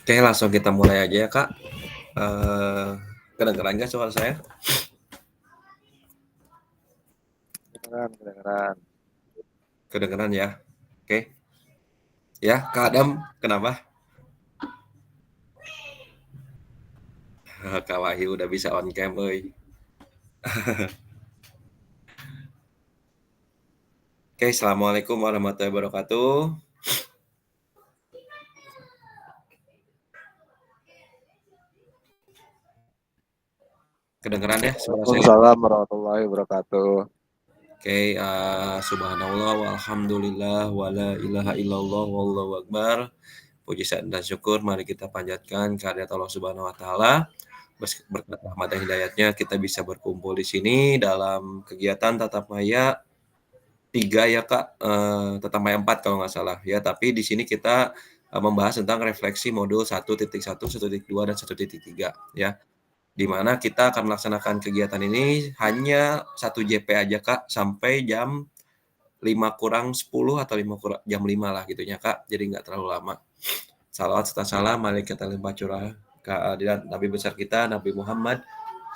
Oke, langsung kita mulai aja ya, Kak. Eee, Kedengeran nggak suara saya? Kedengeran, kedengeran. Kedengeran ya? Oke. Ya, Kak Adam, kenapa? Kak Wahyu udah bisa on cam euy. Oke, assalamualaikum warahmatullahi wabarakatuh. Kedengeran ya suara saya? Waalaikumsalam warahmatullahi wabarakatuh. Oke, subhanallah walhamdulillah wala ilaha illallah wallahu akbar. Puji dan syukur mari kita panjatkan kehadirat Allah Subhanahu wa taala. Berkat rahmat dan hidayatnya kita bisa berkumpul di sini dalam kegiatan tatap maya 3 ya Kak, Tatap Maya 4 kalau nggak salah ya, tapi di sini kita, membahas tentang refleksi modul 1.1, 1.2, dan 1.3 ya, di mana kita akan melaksanakan kegiatan ini hanya 1 JP aja Kak, sampai jam 5 kurang 10 atau jam 5 lah gitunya Kak, jadi nggak terlalu lama. Shalawat serta salam mari kita limpah curah kehadirat Nabi besar kita, Nabi Muhammad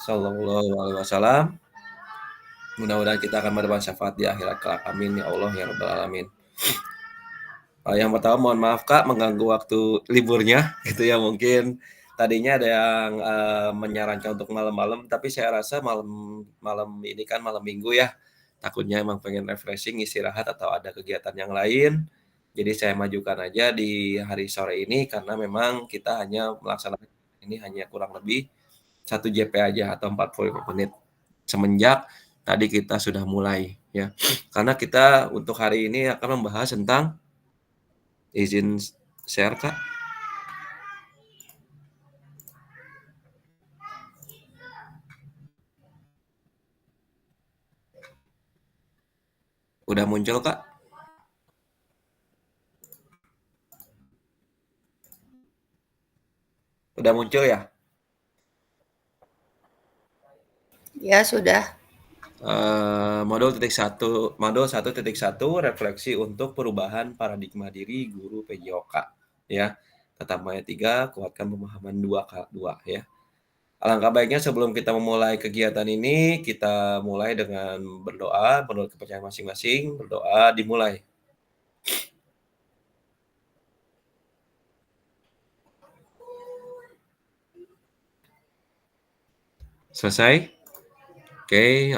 Shallallahu alaihi wasallam. Mudah-mudahan kita akan mendapat syafaat di akhirat kelak. Amin ya Allah ya rabbal alamin. Yang pertama mohon maaf Kak mengganggu waktu liburnya gitu ya, mungkin tadinya ada yang menyarankan untuk malam-malam, tapi saya rasa malam malam ini kan malam Minggu ya, takutnya emang pengen refreshing, istirahat atau ada kegiatan yang lain. Jadi saya majukan aja di hari sore ini karena memang kita hanya melaksanakan ini hanya kurang lebih 1 JP aja atau 45 menit. Semenjak tadi kita sudah mulai ya. Karena kita untuk hari ini akan membahas tentang izin share, Kak? Udah muncul, Kak? Udah muncul ya? Ya, sudah. Modul 1.1 refleksi untuk perubahan paradigma diri guru PJOK ya. Tatap Maya 3 kuatkan pemahaman 2K2 ya. Alangkah baiknya sebelum kita memulai kegiatan ini, kita mulai dengan berdoa, menurut kepercayaan masing-masing, berdoa dimulai. Selesai? Oke,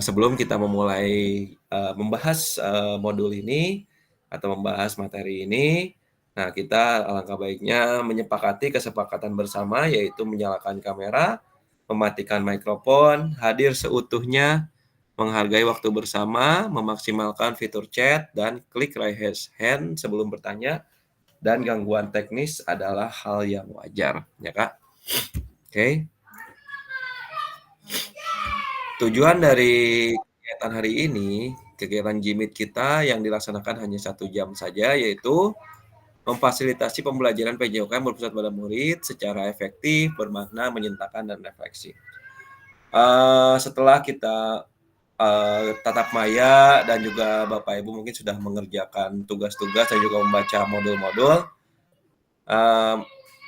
sebelum kita memulai membahas modul ini atau membahas materi ini, nah kita alangkah baiknya menyepakati kesepakatan bersama yaitu menyalakan kamera, mematikan mikrofon, hadir seutuhnya, menghargai waktu bersama, memaksimalkan fitur chat, dan klik raise hand sebelum bertanya, dan gangguan teknis adalah hal yang wajar, ya Kak? Oke. Tujuan dari kegiatan hari ini, kegiatan Jimit kita yang dilaksanakan hanya 1 jam saja, yaitu memfasilitasi pembelajaran PJOK yang berpusat pada murid secara efektif, bermakna, menyentakkan, dan refleksi. Setelah kita tatap maya dan juga Bapak Ibu mungkin sudah mengerjakan tugas-tugas dan juga membaca modul-modul,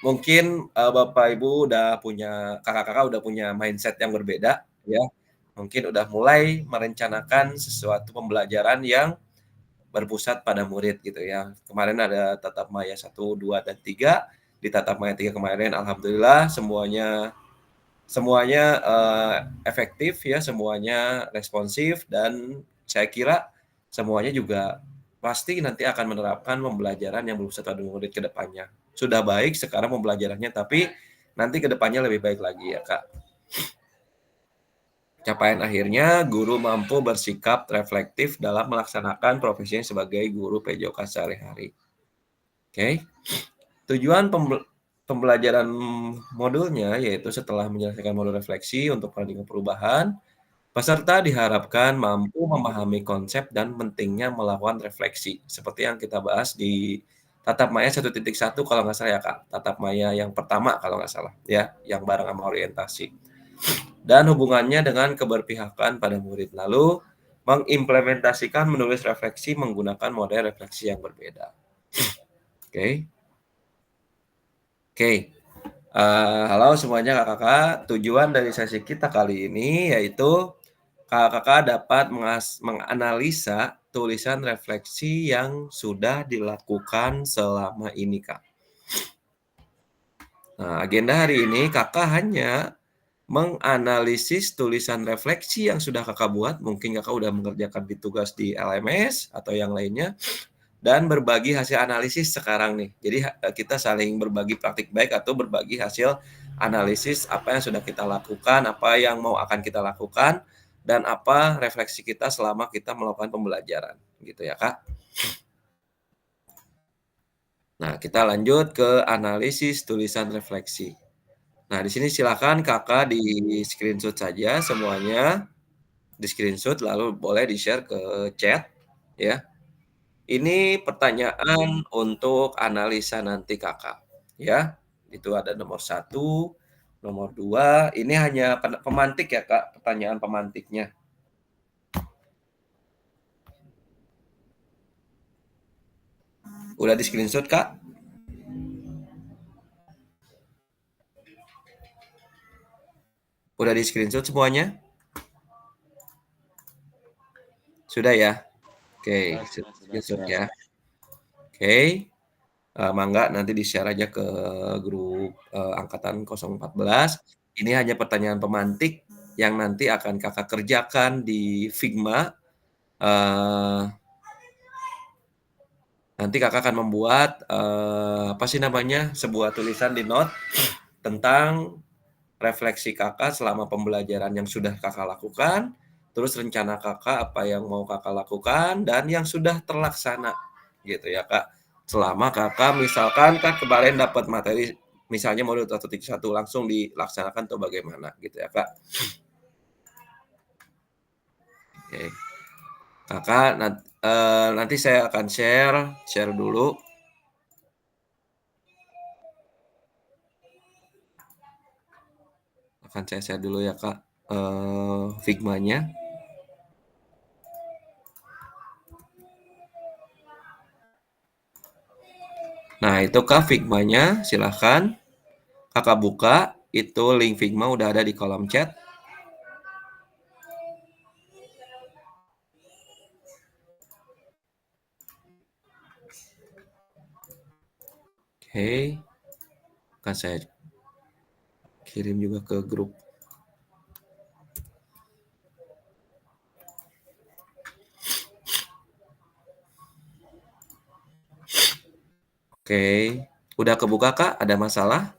mungkin Bapak Ibu udah punya, kakak-kakak udah punya mindset yang berbeda ya. Mungkin udah mulai merencanakan sesuatu pembelajaran yang berpusat pada murid gitu ya. Kemarin ada tatap maya 1, 2, dan 3. Di tatap maya 3 kemarin alhamdulillah semuanya efektif ya, semuanya responsif, dan saya kira semuanya juga pasti nanti akan menerapkan pembelajaran yang berpusat pada murid ke depannya. Sudah baik sekarang pembelajarannya, tapi nanti ke depannya lebih baik lagi ya, Kak. Capaian akhirnya, guru mampu bersikap reflektif dalam melaksanakan profesinya sebagai guru PJOK sehari-hari. Oke. Tujuan pembelajaran modulnya yaitu setelah menyelesaikan modul refleksi untuk paradigma perubahan, peserta diharapkan mampu memahami konsep dan pentingnya melakukan refleksi. Seperti yang kita bahas di Tatap Maya 1.1 kalau nggak salah ya Kak. Tatap Maya yang pertama kalau nggak salah ya, yang bareng sama orientasi. Dan hubungannya dengan keberpihakan pada murid. Lalu mengimplementasikan menulis refleksi menggunakan model refleksi yang berbeda. Oke. Oke, halo semuanya Kakak-kakak. Tujuan dari sesi kita kali ini yaitu Kakak-kakak dapat menganalisa tulisan refleksi yang sudah dilakukan selama ini, Kak. Nah, agenda hari ini Kakak hanya menganalisis tulisan refleksi yang sudah Kakak buat, mungkin Kakak udah mengerjakan di tugas di LMS atau yang lainnya, dan berbagi hasil analisis sekarang nih. Jadi kita saling berbagi praktik baik atau berbagi hasil analisis apa yang sudah kita lakukan, apa yang mau akan kita lakukan, dan apa refleksi kita selama kita melakukan pembelajaran, gitu ya Kak. Nah, kita lanjut ke analisis tulisan refleksi. Nah, di sini silakan Kakak di-screenshot saja semuanya, di-screenshot lalu boleh di-share ke chat ya. Ini pertanyaan untuk analisa nanti Kakak, ya. Itu ada nomor 1, nomor 2, ini hanya pemantik ya Kak, pertanyaan pemantiknya. Udah di-screenshot Kak? Udah di-screenshot semuanya? Sudah ya? Oke, screenshot ya. Oke. Mangga nanti di-share aja ke grup, angkatan 014. Ini hanya pertanyaan pemantik yang nanti akan Kakak kerjakan di Figma. Nanti Kakak akan membuat, apa sih namanya, sebuah tulisan di note tentang refleksi Kakak selama pembelajaran yang sudah Kakak lakukan, terus rencana Kakak apa yang mau Kakak lakukan, dan yang sudah terlaksana, gitu ya, Kak. Selama Kakak misalkan kan kemarin dapat materi misalnya modul 1.1 langsung dilaksanakan atau bagaimana gitu ya, Kak. Oke. Kakak nanti saya akan share dulu. Akan saya share dulu ya, Kak, Figma-nya. Nah, itu Kak Figma-nya, silahkan Kakak buka, itu link Figma udah ada di kolom chat. Oke, akan saya kirim juga ke grup. Oke, udah kebuka Kak? Ada masalah?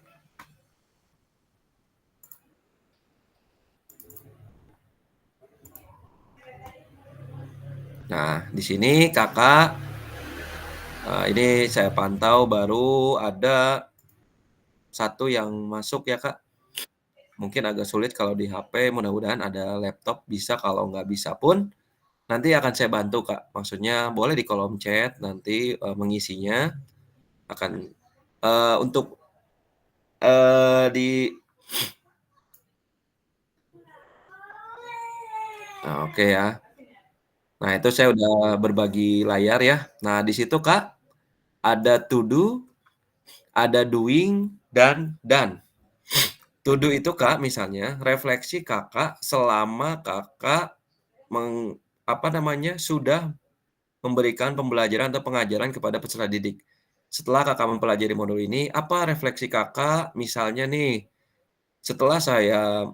Nah, di sini Kakak, ini saya pantau baru ada 1 yang masuk ya Kak. Mungkin agak sulit kalau di HP, mudah-mudahan ada laptop bisa, kalau nggak bisa pun nanti akan saya bantu Kak. Maksudnya boleh di kolom chat nanti, mengisinya akan, untuk, di nah oke ya. Nah itu saya udah berbagi layar ya. Nah di situ Kak, ada to do, ada doing, dan done. To do itu Kak, misalnya refleksi Kakak selama Kakak sudah memberikan pembelajaran atau pengajaran kepada peserta didik. Setelah Kakak mempelajari modul ini, apa refleksi Kakak? Misalnya nih, setelah saya,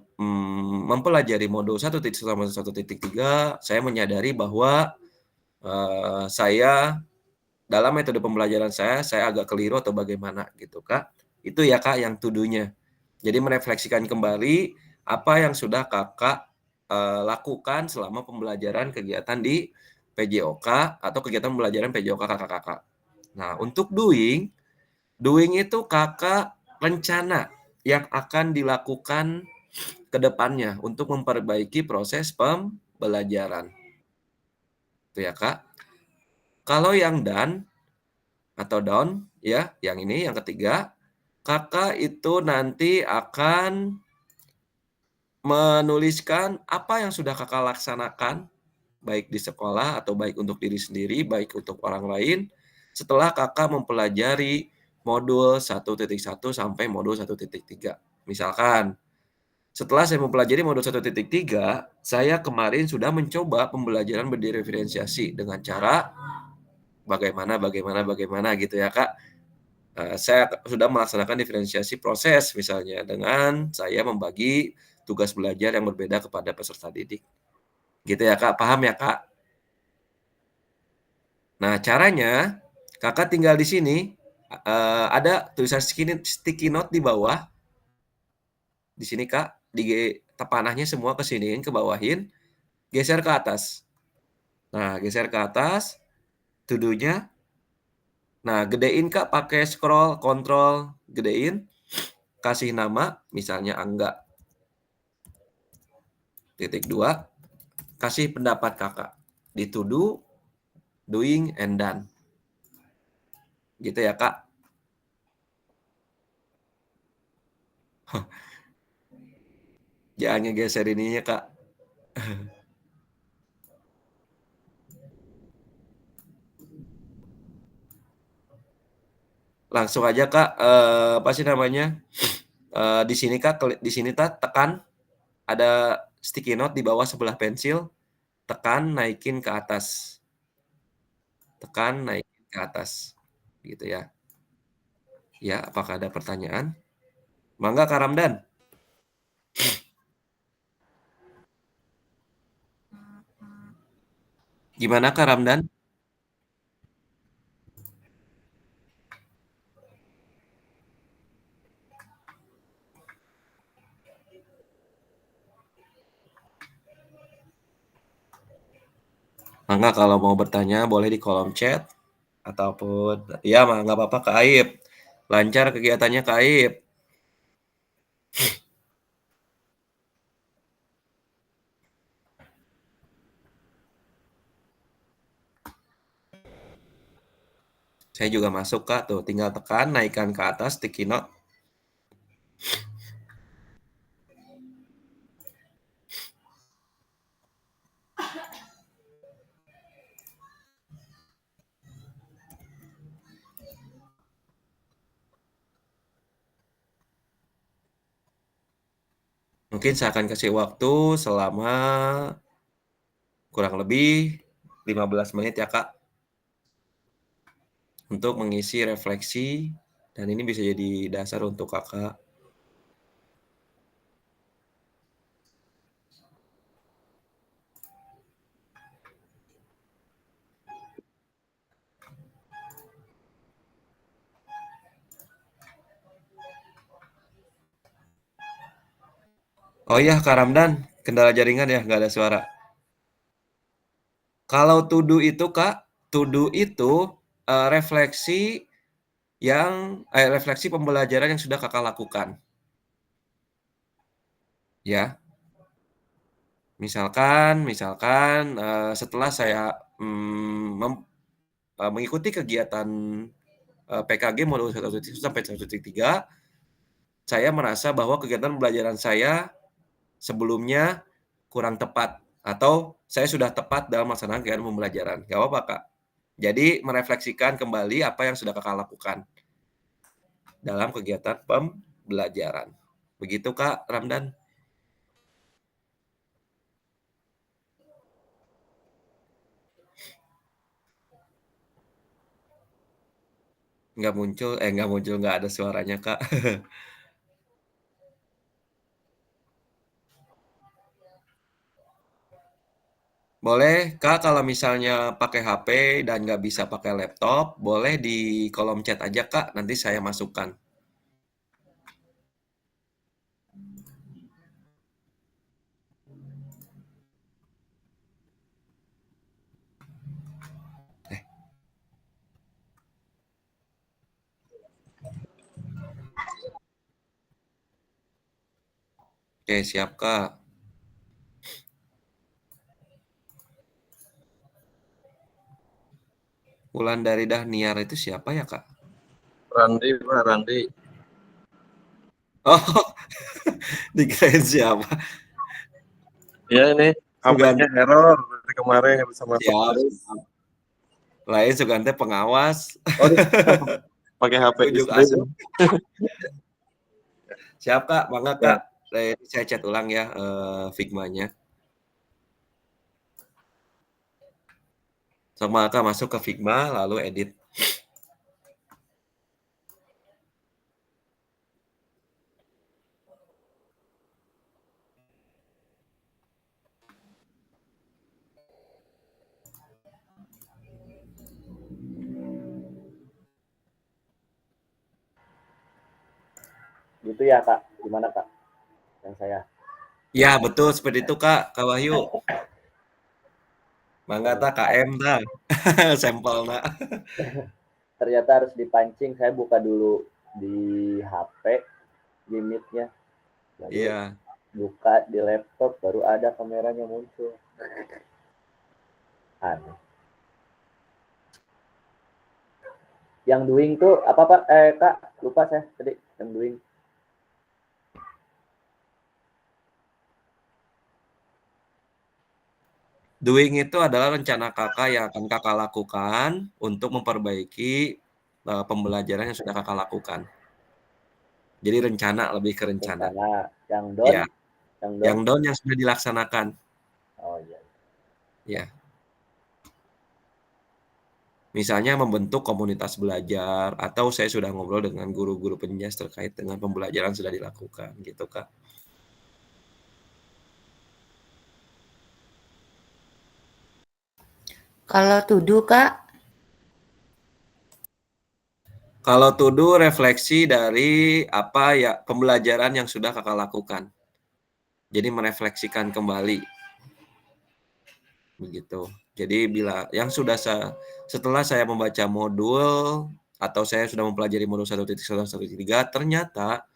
mempelajari modul 1.1 sampai 1.3, saya menyadari bahwa, saya dalam metode pembelajaran saya agak keliru atau bagaimana gitu, Kak. Itu ya, Kak, yang to do-nya. Jadi merefleksikan kembali apa yang sudah Kakak, lakukan selama pembelajaran kegiatan di PJOK atau kegiatan pembelajaran PJOK Kakak-kakak. Nah, untuk doing itu Kakak rencana yang akan dilakukan ke depannya untuk memperbaiki proses pembelajaran. Itu ya, Kak. Kalau yang done atau down ya, yang ini yang ketiga, Kakak itu nanti akan menuliskan apa yang sudah Kakak laksanakan, baik di sekolah atau baik untuk diri sendiri, baik untuk orang lain, setelah Kakak mempelajari modul 1.1 sampai modul 1.3. Misalkan, setelah saya mempelajari modul 1.3, saya kemarin sudah mencoba pembelajaran berdiferensiasi dengan cara bagaimana gitu ya, Kak. Saya sudah melaksanakan diferensiasi proses misalnya dengan saya membagi tugas belajar yang berbeda kepada peserta didik. Gitu ya, Kak, paham ya, Kak? Nah, caranya Kakak tinggal di sini, ada tulisan sticky note di bawah. Di sini, Kak, panahnya semua ke siniin, ke bawahin, geser ke atas. Nah, geser ke atas, to do-nya. Nah, gedein, Kak, pakai scroll, kontrol, gedein, kasih nama, misalnya Angga. .2, kasih pendapat Kakak di to do, doing, and done. Gitu ya, Kak. Jangan ngegeser ininya, Kak. Langsung aja, Kak, apa sih namanya, di sini, Kak, di sini tekan, ada sticky note di bawah sebelah pensil, tekan, naikin ke atas. Tekan, naikin ke atas. Gitu ya. Ya, apakah ada pertanyaan? Mangga, Kak Ramdan. Gimana, Kak Ramdan? Mangga kalau mau bertanya boleh di kolom chat ataupun ya nggak apa-apa, Kak Aib. Lancar kegiatannya, Kak Aib. Saya juga masuk, Kak, tuh tinggal tekan naikkan ke atas sticky note. Mungkin saya akan kasih waktu selama kurang lebih 15 menit ya, Kak, untuk mengisi refleksi, dan ini bisa jadi dasar untuk Kakak. Oh iya, Kak Ramdan, kendala jaringan ya, nggak ada suara. Kalau to do itu, Kak, to do itu refleksi refleksi pembelajaran yang sudah Kakak lakukan. Ya. Misalkan, setelah saya mengikuti kegiatan PKG modul 1.1 sampai 1.3, saya merasa bahwa kegiatan pembelajaran saya sebelumnya kurang tepat atau saya sudah tepat dalam melaksanakan kegiatan pembelajaran. Nggak apa-apa, Kak. Jadi merefleksikan kembali apa yang sudah Kakak lakukan dalam kegiatan pembelajaran. Begitu, Kak Ramdan? Nggak muncul, nggak ada suaranya, Kak. Boleh, Kak, kalau misalnya pakai HP dan nggak bisa pakai laptop, boleh di kolom chat aja, Kak, nanti saya masukkan. Oke, siap, Kak. Wulandari Dahniar itu siapa ya, Kak? Randi, Pak Randi. Oh, dikirain siapa? Iya ini, HP-nya error dari kemarin yang bisa masuk Siap. terus. Lain Sugante pengawas. Oh, pakai HP Ujung istri. asuh. Siap Kak, mangga Ya. Kak. Saya chat ulang ya Figma-nya. Sama Kak masuk ke Figma lalu edit. Gitu ya Kak, gimana Kak? Yang saya. Ya betul seperti itu Kak, Kak Wahyu. Mangga ta KM ta. Sampelna. Ternyata harus dipancing, saya buka dulu di HP gimmicknya, lalu Iya. buka di laptop baru ada kameranya muncul. Aneh. Yang doing tuh apa Pak? Kak, lupa saya tadi yang doing. Doing itu adalah rencana Kakak yang akan Kakak lakukan untuk memperbaiki pembelajaran yang sudah Kakak lakukan. Jadi rencana, lebih ke rencana. Rencana. Yang down, Ya, yang yang down. down yang sudah dilaksanakan. Oh iya. Ya. Misalnya membentuk komunitas belajar atau saya sudah ngobrol dengan guru-guru penjas terkait dengan pembelajaran sudah dilakukan gitu, Kak. Kalau to do, Kak, Kalau to do refleksi dari apa ya pembelajaran yang sudah Kakak lakukan. Jadi merefleksikan kembali. Begitu. Jadi bila yang sudah setelah saya membaca modul atau saya sudah mempelajari modul 1.1 1.3 ternyata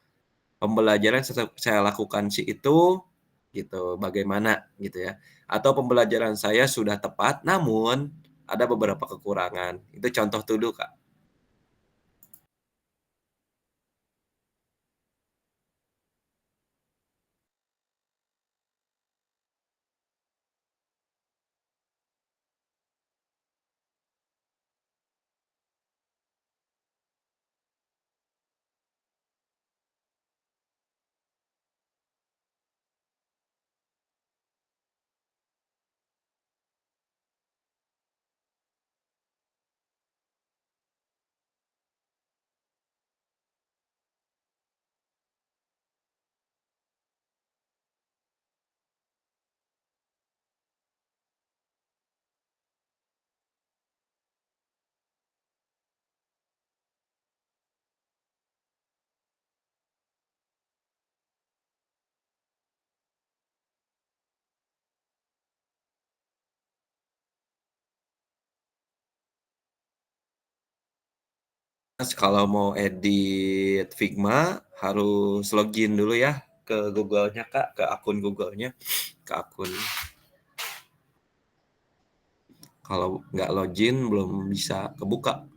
pembelajaran saya lakukan itu gitu, bagaimana gitu ya. Atau pembelajaran saya sudah tepat namun ada beberapa kekurangan. Itu contoh to do, Kak. Kalau mau edit Figma harus login dulu ya ke Google-nya, Kak, ke akun Google-nya, ke akun. Kalau nggak login belum bisa kebuka.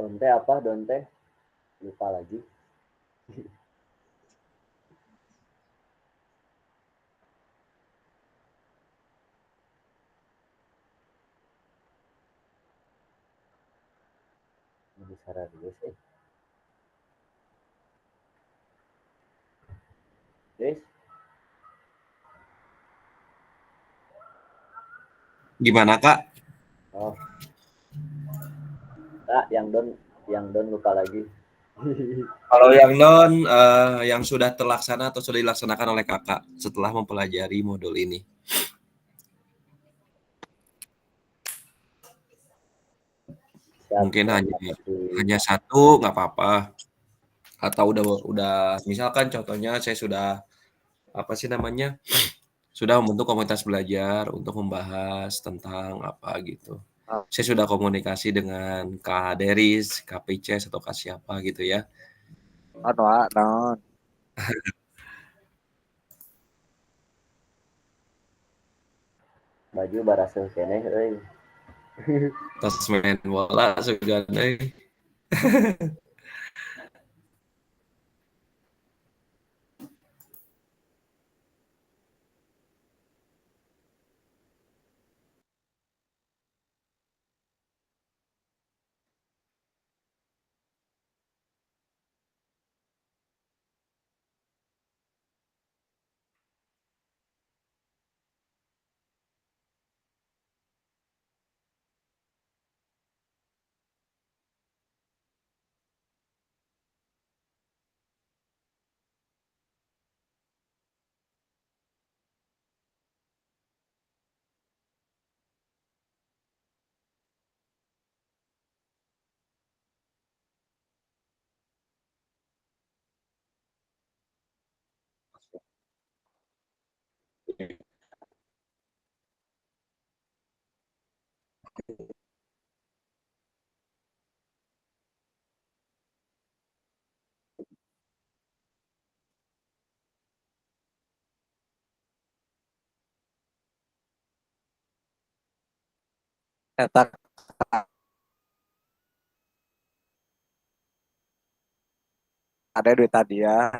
Donte apa? Donte? Lupa lagi. Bisa radius Guys, Gimana Kak? oh, Kak, yang don lupa lagi. Kalau yang non yang sudah terlaksana atau sudah dilaksanakan oleh Kakak setelah mempelajari modul ini? Mungkin hanya satu nggak apa-apa. Atau udah misalkan contohnya saya sudah apa sih namanya? Sudah membentuk komunitas belajar untuk membahas tentang apa gitu. Saya sudah komunikasi dengan Kak Deris, Kak Pices atau Kak siapa gitu ya. non. Baju baraseuh keneh euy. Tas main bola sugan euy. Eta ada duit tadi ya.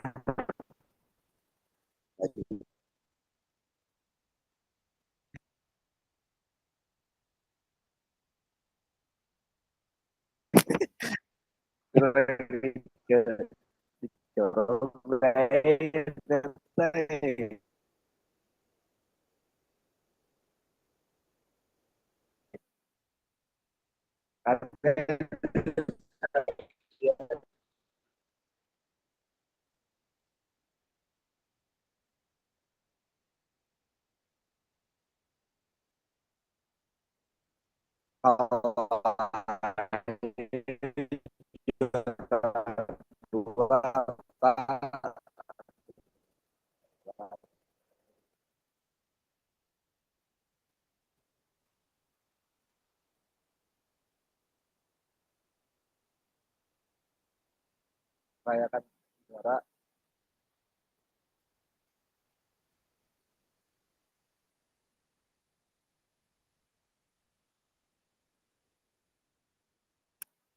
Rayakan juara.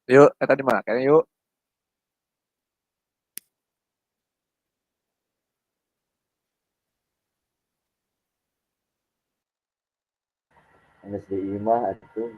Yuk, kita di mana? Kayaknya yuk. Geus di imah atuh.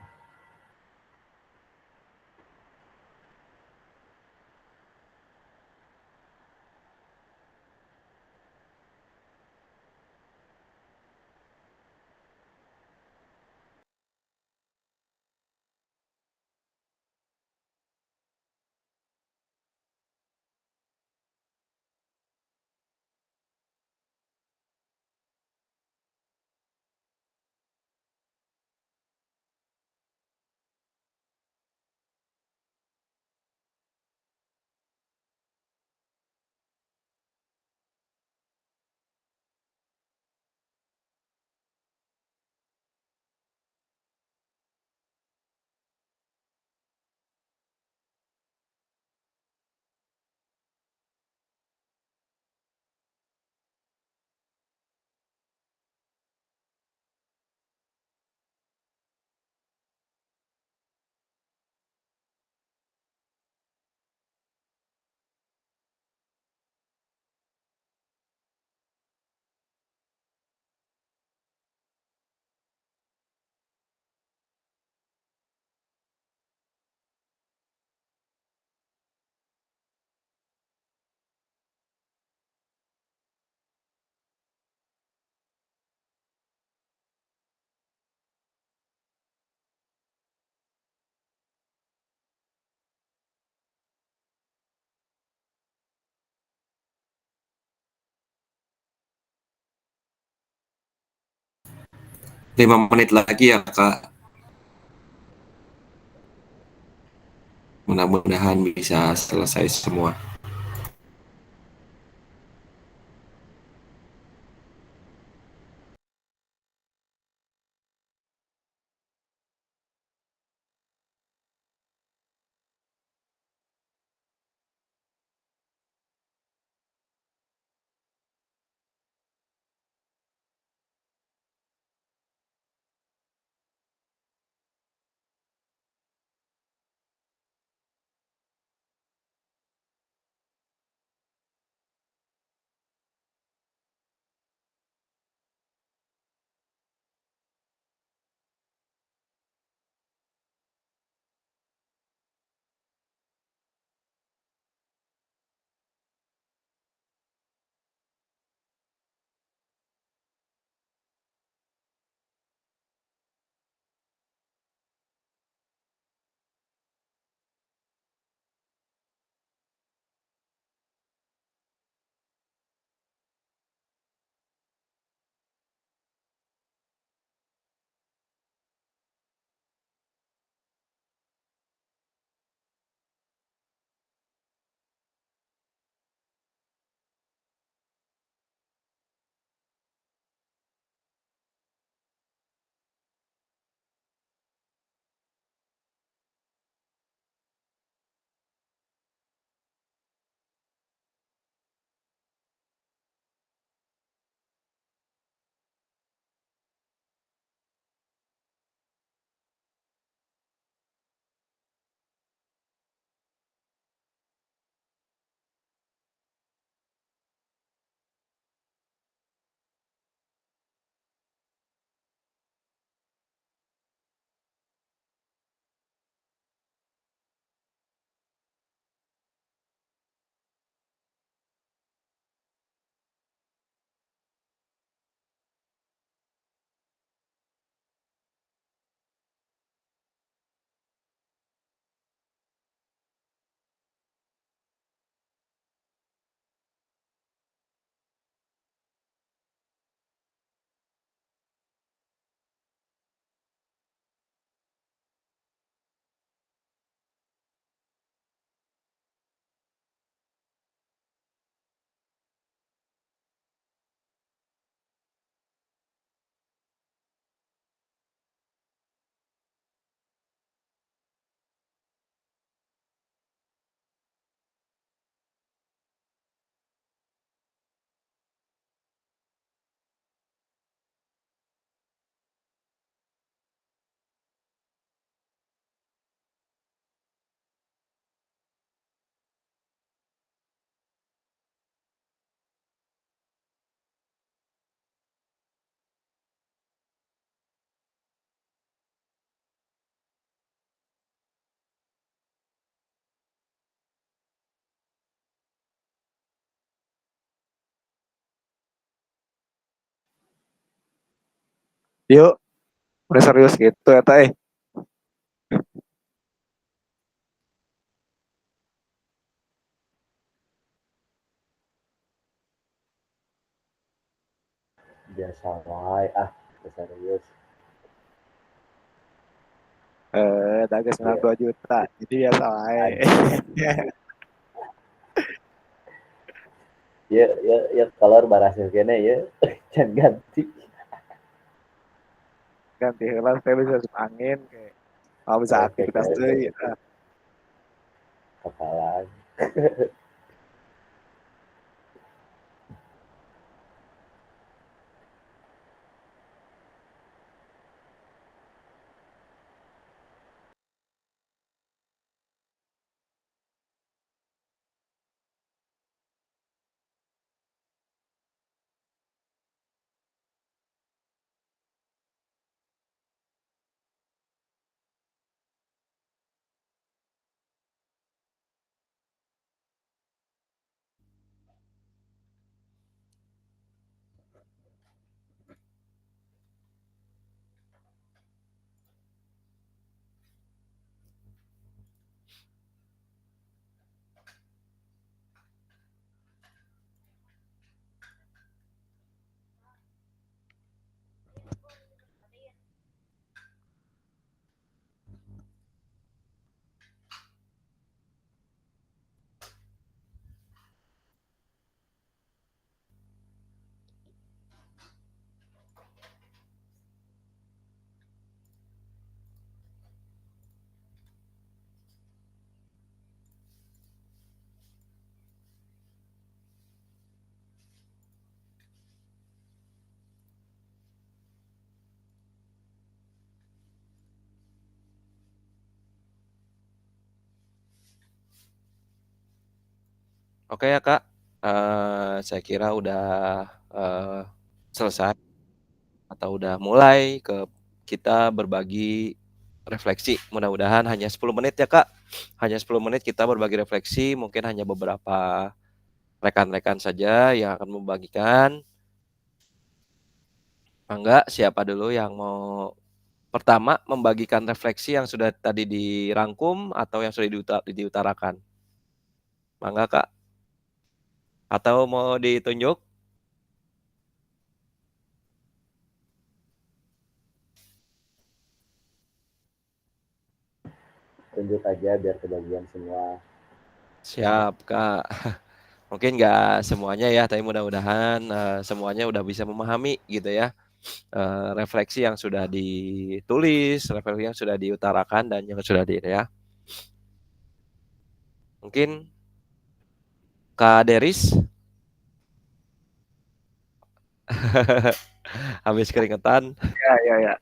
5 menit lagi ya, Kak. Mudah-mudahan bisa selesai semua. Yuk, udah serius gitu ya, Tay. Biasa wae serius. Daga Iya, 92 juta. Jadi ya wae. anjing. Ya kolor barasil kene ya. Can ganti. Ganti heula teh bisa masuk angin kayak bisa Oke, aktivitas kayak deui. kepalaan. Oke ya Kak, saya kira udah selesai atau udah mulai kita berbagi refleksi. Mudah-mudahan hanya 10 menit ya Kak, hanya 10 menit kita berbagi refleksi, mungkin hanya beberapa rekan-rekan saja yang akan membagikan. Mangga, siapa dulu yang mau pertama membagikan refleksi yang sudah tadi dirangkum atau yang sudah diutarakan? Mangga Kak, atau mau ditunjuk? Tunjuk aja biar kebagian semua. Siap Kak. Mungkin nggak semuanya ya, tapi mudah-mudahan semuanya udah bisa memahami gitu ya. Refleksi yang sudah ditulis, refleksi yang sudah diutarakan dan yang sudah ya. Mungkin Kak Deris habis keringetan. Ya.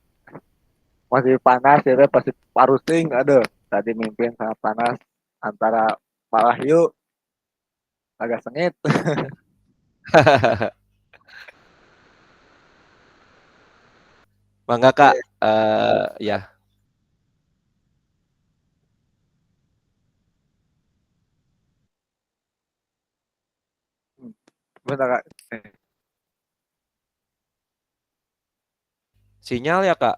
Masih panas ya, pasti parusing. Aduh, tadi mimpin sangat panas. Antara Pak Wahyu agak sengit. Mangga Kak, ya Bentar Kak. sinyal ya Kak.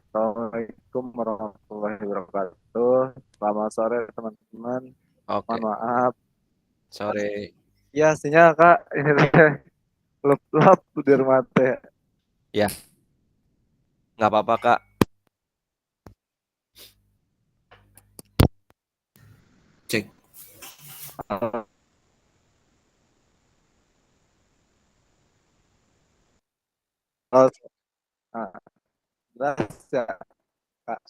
Assalamualaikum warahmatullahi wabarakatuh. Selamat sore teman-teman. Oke, Mohon maaf. sore. Ya, sinyal Kak. Ini lep-lep di rumah teh. Ya, nggak apa-apa Kak. Cek. Oh, nah, jelas ya Kak.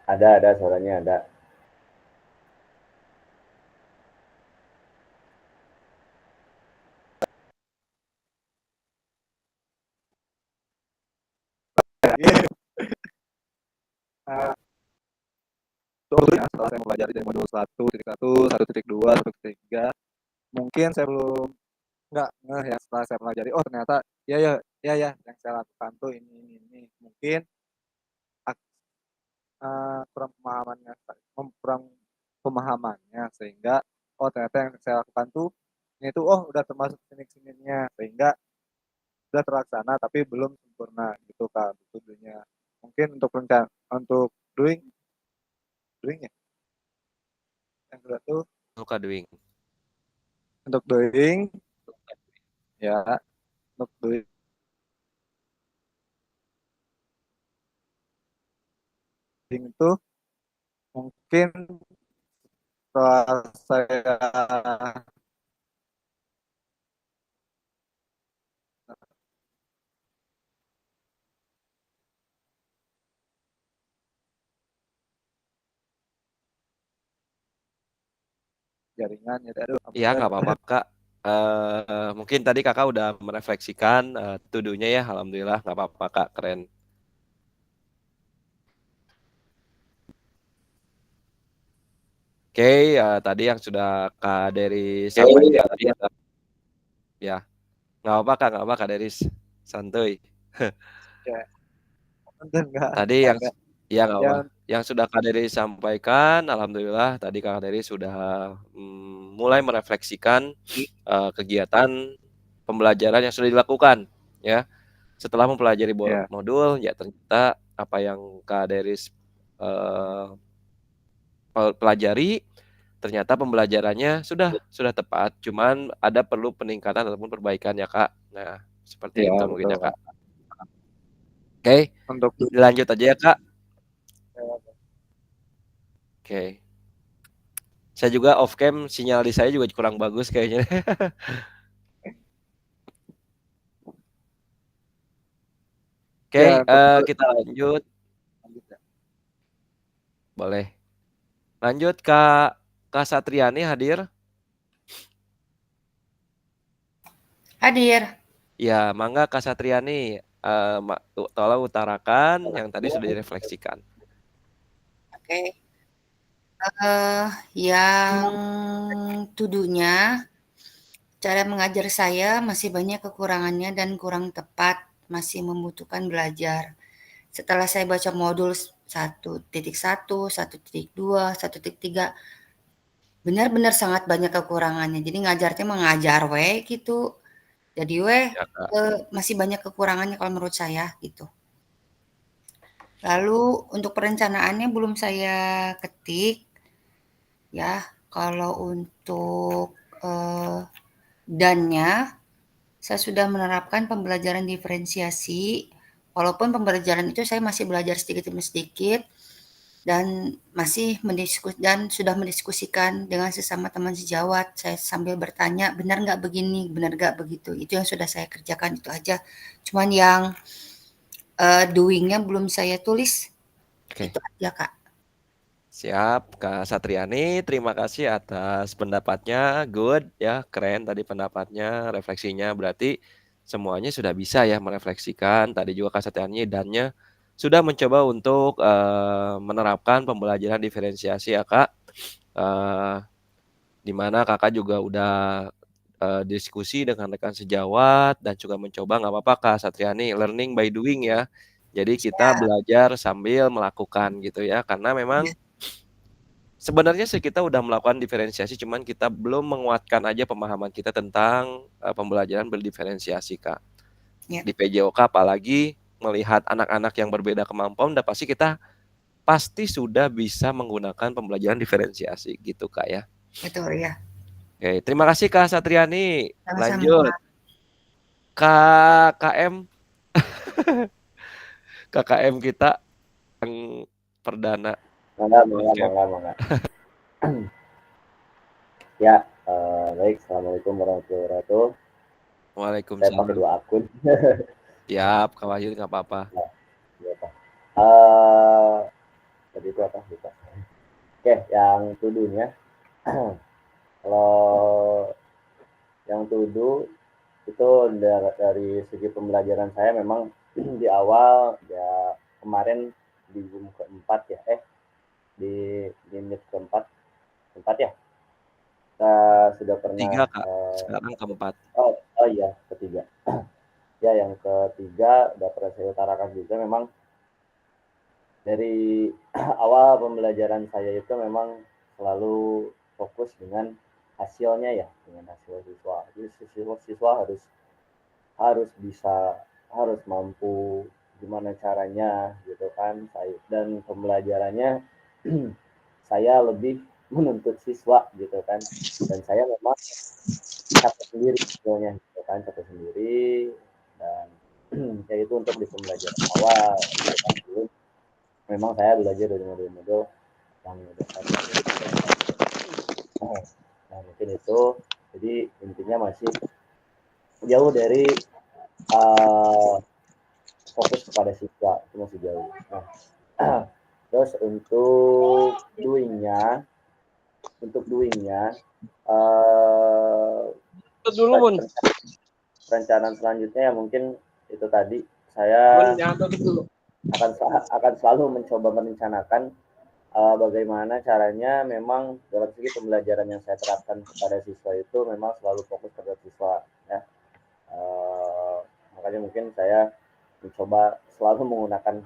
Ada suaranya ada. Sebetulnya setelah saya mempelajari dari modul 1.1, 1.2, 1.3, mungkin saya belum nggak ngeh ya setelah saya pelajari, oh ternyata ya yang saya lakukan tuh ini. Mungkin kurang pemahamannya, kurang pemahamannya sehingga oh ternyata yang saya lakukan tuh ini tuh oh udah termasuk sini-sininya sehingga sudah terlaksana tapi belum sempurna gitu Kak betulnya. Mungkin untuk rencana untuk doing ya yang kedua tuh Luka Dwing. untuk doing ya untuk doing itu mungkin setelah saya jaringan ya aduh Ya, nggak apa-apa Kak. Mungkin tadi Kakak udah merefleksikan to-do-nya ya, alhamdulillah nggak apa-apa Kak, keren. Oke, tadi yang sudah Kak Deris sampaikan ya, nggak apa-apa Kak, nggak apa Kak Deris, santuy. ya enggak Tadi yang enggak ya nggak apa, yang yang sudah Kak Deris sampaikan, alhamdulillah tadi Kak Deris sudah mulai merefleksikan kegiatan pembelajaran yang sudah dilakukan, ya. Setelah mempelajari ya modul, ya ternyata apa yang Kak Deris eh, pelajari, ternyata pembelajarannya sudah tepat, cuman ada perlu peningkatan ataupun perbaikan ya Kak. Nah, seperti ya itu betul mungkin ya Kak. Kak. Oke, Untuk dilanjut aja ya Kak. Oke. Saya juga off cam, sinyal di saya juga kurang bagus kayaknya. Oke, ya untuk kita lanjut. Boleh. Lanjut Kak Satriani hadir. Hadir. Ya, mangga Kak Satriani. tolong utarakan yang tadi sudah direfleksikan. Oke. Yang tuduhnya, cara mengajar saya masih banyak kekurangannya dan kurang tepat, masih membutuhkan belajar. Setelah saya baca modul 1.1, 1.2, 1.3, benar-benar sangat banyak kekurangannya. Jadi ngajarnya mengajar gitu. Jadi Ya, Kak. masih banyak kekurangannya kalau menurut saya gitu. Lalu untuk perencanaannya belum saya ketik ya. Kalau untuk dannya, saya sudah menerapkan pembelajaran diferensiasi. Walaupun pembelajaran itu saya masih belajar sedikit demi sedikit dan masih dan sudah mendiskusikan dengan sesama teman sejawat. Saya sambil bertanya, benar nggak begini, benar nggak begitu. Itu yang sudah saya kerjakan itu aja. Cuman yang doing-nya belum saya tulis. Oke. Itu aja, Kak. Siap, Kak Satriani. Terima kasih atas pendapatnya. Good ya, keren tadi pendapatnya, refleksinya. Berarti semuanya sudah bisa ya merefleksikan. Tadi juga Kak Satriani dannya sudah mencoba untuk menerapkan pembelajaran diferensiasi ya, Kak. Di mana Kakak juga udah diskusi dengan rekan sejawat dan juga mencoba, nggak apa-apa Kak Satriani, learning by doing ya. Jadi kita Siap. belajar sambil melakukan gitu ya. Karena memang sebenarnya sih kita udah melakukan diferensiasi, cuman kita belum menguatkan aja pemahaman kita tentang pembelajaran berdiferensiasi, Kak. Ya. Di PJOK apalagi melihat anak-anak yang berbeda kemampuan, udah pasti sudah bisa menggunakan pembelajaran diferensiasi gitu, Kak ya. Betul ya. Oke, terima kasih Kak Satriani. Sama-sama. Lanjut. KKM KKM kita yang perdana. Mangga. Ya, baik. Assalamualaikum warahmatullahi wabarakatuh. Saya pakai Waalaikumsalam. 2 akun. Siap, Kak Wahyu nggak apa-apa. Ya, Pak. Tadi itu apa? Lupa. Oke, yang tuduhnya. Kalau yang tuduh itu dari segi pembelajaran saya memang di awal ya kemarin di Zoom keempat ya, di menit keempat ya. Kita sudah pernah 3, Kak. Sekarang keempat. oh iya, ketiga. Ya, yang ketiga udah pernah saya utarakan juga memang dari awal pembelajaran saya itu memang selalu fokus dengan hasilnya ya, dengan hasil siswa. Jadi siswa harus bisa, harus mampu gimana caranya gitu kan. Dan pembelajarannya saya lebih menuntut siswa gitu kan. Dan saya memang capek sendiri sebetulnya gitu kan, capek sendiri dan ya itu untuk di pembelajaran awal gitu kan. Dulu memang saya belajar dari modul-modul yang dasar. Nah, mungkin itu. Jadi intinya masih jauh dari fokus kepada siswa, itu masih jauh. Nah, terus untuk doing-nya perencanaan selanjutnya ya mungkin itu tadi saya akan selalu mencoba merencanakan bagaimana caranya memang dalam segi pembelajaran yang saya terapkan kepada siswa itu memang selalu fokus pada siswa ya. Makanya mungkin saya mencoba selalu menggunakan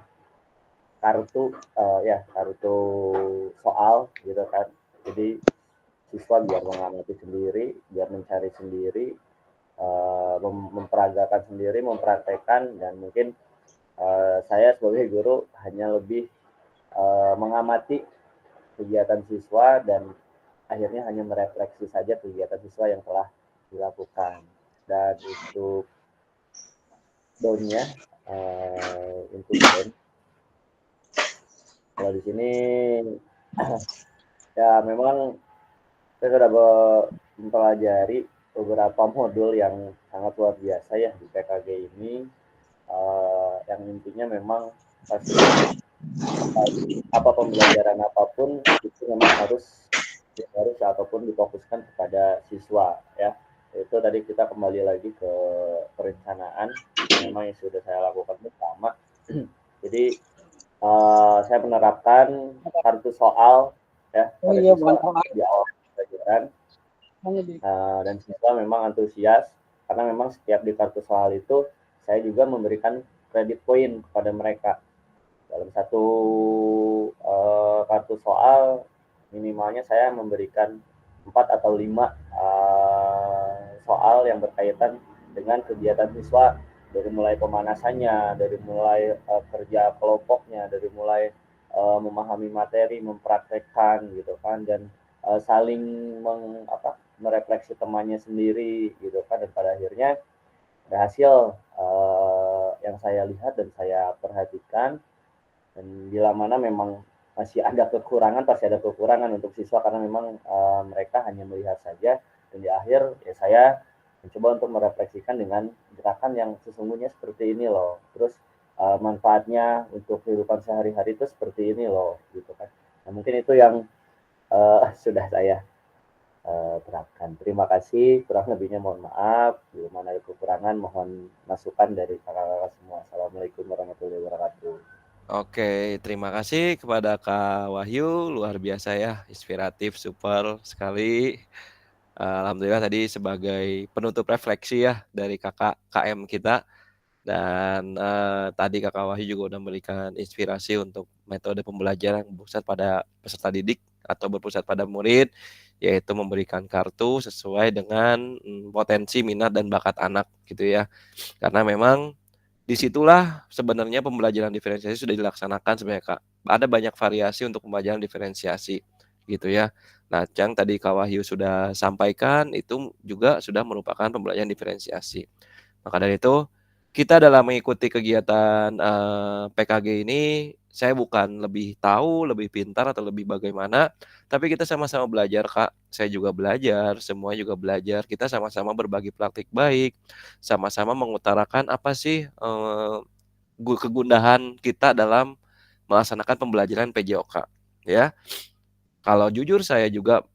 kartu soal gitu kan. Jadi siswa biar mengamati sendiri, biar mencari sendiri, memperagakan sendiri, mempraktekkan, dan mungkin saya sebagai guru hanya lebih mengamati kegiatan siswa dan akhirnya hanya merefleksi saja kegiatan siswa yang telah dilakukan. Dan untuk down-nya, untuk down, kalau di sini ya memang saya sudah mempelajari beberapa modul yang sangat luar biasa ya di PKG ini, yang intinya memang pasti apa pembelajaran apapun itu memang harus ataupun difokuskan kepada siswa ya. Itu tadi kita kembali lagi ke perencanaan, memang yang sudah saya lakukan bersama. Jadi saya menerapkan kartu soal ya pada siswa di awal pelajaran, dan siswa memang antusias karena memang setiap di kartu soal itu saya juga memberikan kredit poin kepada mereka. Dalam satu kartu soal minimalnya saya memberikan 4 atau 5 soal yang berkaitan dengan kegiatan siswa, dari mulai pemanasannya, dari mulai kerja kelompoknya, dari mulai memahami materi, mempraktekkan gitu kan, dan saling merefleksi temannya sendiri gitu kan, dan pada akhirnya ada hasil yang saya lihat dan saya perhatikan. Dan bila mana memang masih ada kekurangan, pasti ada kekurangan untuk siswa karena memang mereka hanya melihat saja, dan di akhir ya saya mencoba untuk merefleksikan dengan gerakan yang sesungguhnya seperti ini loh. Terus manfaatnya untuk kehidupan sehari-hari itu seperti ini loh, gitu kan. Nah, mungkin itu yang sudah saya terapkan. Terima kasih, kurang lebihnya mohon maaf. Bila mana ada kekurangan, mohon masukan dari kakak-kakak semua. Assalamualaikum warahmatullahi wabarakatuh. Oke, terima kasih kepada Kak Wahyu, luar biasa ya, inspiratif, super sekali. Alhamdulillah tadi sebagai penutup refleksi ya dari kakak KM kita. Dan tadi Kakak Wahyu juga udah memberikan inspirasi untuk metode pembelajaran yang berpusat pada peserta didik atau berpusat pada murid, yaitu memberikan kartu sesuai dengan potensi, minat, dan bakat anak gitu ya. Karena memang disitulah sebenarnya pembelajaran diferensiasi sudah dilaksanakan sebenarnya Kak. Ada banyak variasi untuk pembelajaran diferensiasi gitu ya. Nah, yang tadi Kak Wahyu sudah sampaikan itu juga sudah merupakan pembelajaran diferensiasi. Maka dari itu, kita dalam mengikuti kegiatan PKG ini, saya bukan lebih tahu, lebih pintar, atau lebih bagaimana, tapi kita sama-sama belajar, Kak. Saya juga belajar, semua juga belajar. Kita sama-sama berbagi praktik baik, sama-sama mengutarakan apa sih kegundahan kita dalam melaksanakan pembelajaran PJOK, ya. Kalau jujur saya juga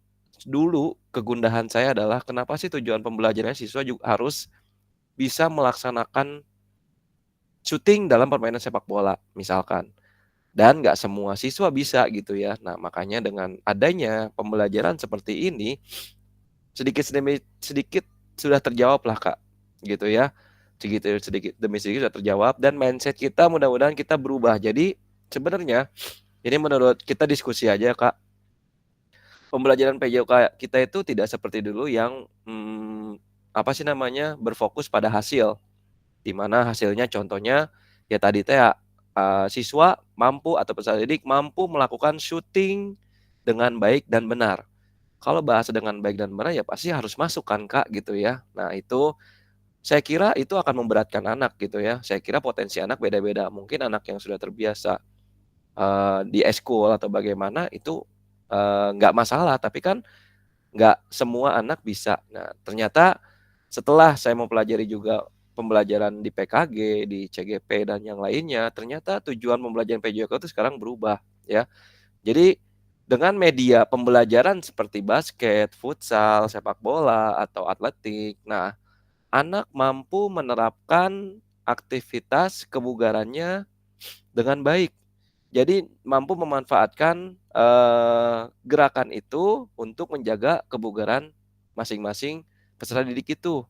dulu kegundahan saya adalah kenapa sih tujuan pembelajaran siswa juga harus bisa melaksanakan syuting dalam permainan sepak bola misalkan, dan nggak semua siswa bisa gitu ya. Nah, makanya dengan adanya pembelajaran seperti ini, sedikit demi sedikit sudah terjawab lah Kak, gitu ya. Sedikit demi sedikit sudah terjawab, dan mindset kita mudah-mudahan kita berubah. Jadi sebenarnya ini menurut kita diskusi aja Kak, pembelajaran PJOK kita itu tidak seperti dulu yang berfokus pada hasil, di mana hasilnya contohnya ya tadi teh siswa mampu atau peserta didik mampu melakukan syuting dengan baik dan benar. Kalau bahasa dengan baik dan benar ya pasti harus masuk kan Kak gitu ya. Nah, itu saya kira itu akan memberatkan anak gitu ya. Saya kira potensi anak beda-beda. Mungkin anak yang sudah terbiasa di eskul atau bagaimana itu nggak masalah, tapi kan nggak semua anak bisa. Nah, ternyata setelah saya mempelajari juga pembelajaran di PKG, di CGP, dan yang lainnya, ternyata tujuan pembelajaran PJOK itu sekarang berubah ya. Jadi dengan media pembelajaran seperti basket, futsal, sepak bola, atau atletik, nah anak mampu menerapkan aktivitas kebugarannya dengan baik. Jadi mampu memanfaatkan gerakan itu untuk menjaga kebugaran masing-masing peserta didik itu,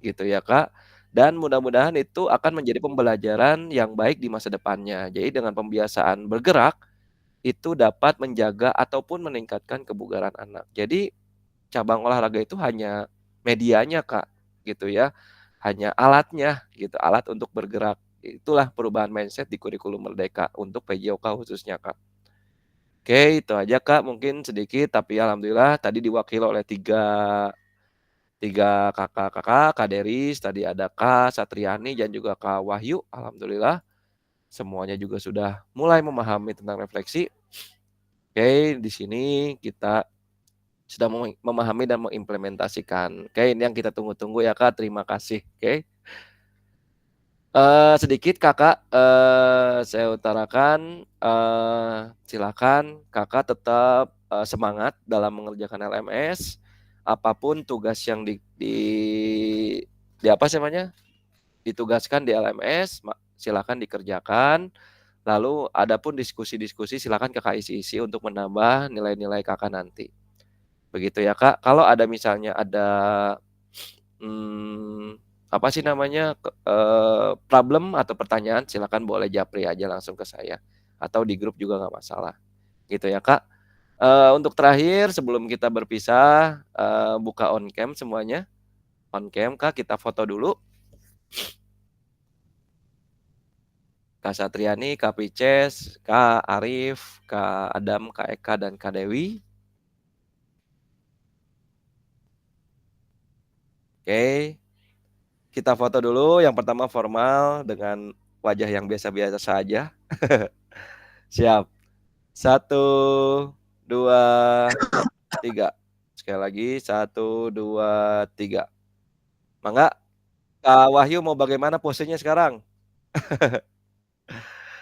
gitu ya Kak. Dan mudah-mudahan itu akan menjadi pembelajaran yang baik di masa depannya. Jadi dengan pembiasaan bergerak, itu dapat menjaga ataupun meningkatkan kebugaran anak. Jadi cabang olahraga itu hanya medianya Kak, gitu ya. Hanya alatnya gitu, alat untuk bergerak. Itulah perubahan mindset di kurikulum Merdeka untuk PJOK khususnya Kak. Oke, itu aja Kak, mungkin sedikit, tapi alhamdulillah tadi diwakili oleh tiga kakak-kakak, Kak Deris, tadi ada Kak Satriani, dan juga Kak Wahyu. Alhamdulillah semuanya juga sudah mulai memahami tentang refleksi. Oke, di sini kita sudah memahami dan mengimplementasikan. Oke, ini yang kita tunggu-tunggu ya Kak, terima kasih. Oke. Sedikit Kakak saya utarakan, silakan Kakak tetap semangat dalam mengerjakan LMS, apapun tugas yang di apa sih namanya, ditugaskan di LMS, silakan dikerjakan. Lalu adapun diskusi-diskusi silakan Kakak isi-isi untuk menambah nilai-nilai Kakak nanti. Begitu ya, Kak. Kalau ada misalnya ada apa sih namanya, problem atau pertanyaan silakan boleh japri aja langsung ke saya atau di grup juga nggak masalah. Gitu ya, Kak. Untuk terakhir sebelum kita berpisah, buka on cam semuanya. On cam, Kak, kita foto dulu. Kak Satriani, Kak Pices, Kak Arif, Kak Adam, Kak Eka, dan Kak Dewi. Oke, kita foto dulu. Yang pertama formal dengan wajah yang biasa-biasa saja. Siap. 1, 2, 3. Sekali lagi 1, 2, 3. Mangga, Kak Wahyu mau bagaimana posenya sekarang?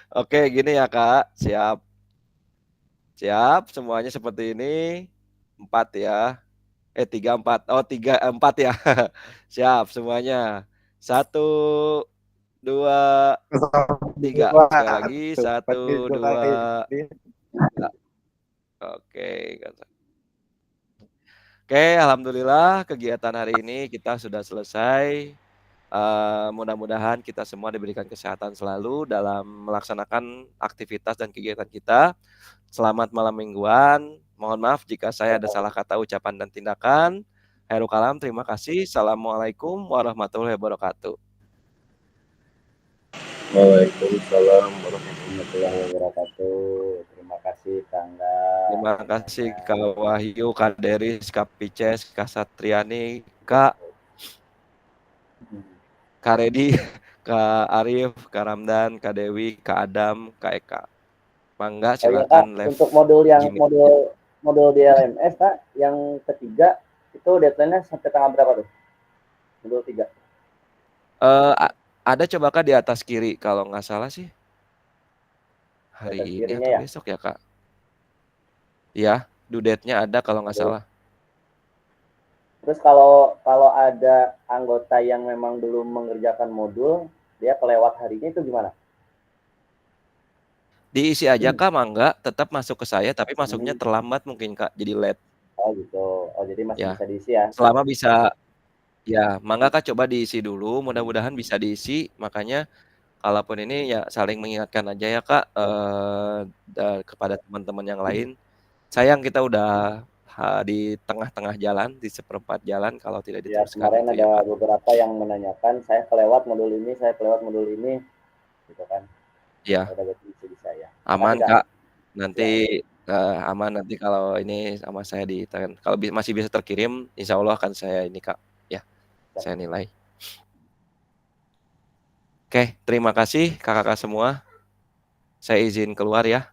Oke, gini ya Kak. Siap. Siap, semuanya seperti ini. 4 ya. 3, 4. Oh, 3, 4 ya. Siap semuanya. 1, 2, 3. Sekali lagi 1, 2, 3. Oke. Oke, alhamdulillah kegiatan hari ini kita sudah selesai. Mudah-mudahan kita semua diberikan kesehatan selalu dalam melaksanakan aktivitas dan kegiatan kita. Selamat malam mingguan. Mohon maaf jika saya ada salah kata, ucapan, dan tindakan. Khairul kalam, terima kasih. Assalamualaikum warahmatullahi wabarakatuh. Waalaikumsalam warahmatullahi wabarakatuh. Terima kasih Kangga. Terima kasih Kak Wahyu, Kak Deris, Kak Pices, Kak Satriani, Kak Redi, Kak Arif, Kak Ramdan, Kak Dewi, Kak Adam, Kak Eka. Mangga silakan live. Untuk modul yang modul di LMS Kak, yang ketiga itu deadline-nya sampai tanggal berapa tuh? Modul 3. Ada coba Kak di atas kiri kalau nggak salah sih. Hari ini atau ya? besok ya Kak? Iya, due date-nya ada kalau nggak salah. Terus kalau ada anggota yang memang belum mengerjakan modul, dia kelewat harinya itu gimana? Diisi aja Kak, mangga, tetap masuk ke saya, tapi masuknya terlambat mungkin Kak, jadi late. Oh gitu. Oh jadi masih Ya. bisa diisi ya? Selama bisa, ya mangga Kak coba diisi dulu, mudah-mudahan bisa diisi. Makanya kalaupun ini ya saling mengingatkan aja ya Kak, kepada teman-teman yang lain. Sayang kita udah di tengah-tengah jalan, di seperempat jalan kalau tidak Ya, diteruskan kemarin gitu ada ya Kak. beberapa yang menanyakan, saya kelewat modul ini, gitu kan. Iya. Ada diisi di saya. Aman Kak, nanti aman nanti kalau ini sama saya kalau masih bisa terkirim, insya Allah akan saya ini Kak, ya, saya nilai. Oke, terima kasih kakak-kakak semua. Saya izin keluar ya.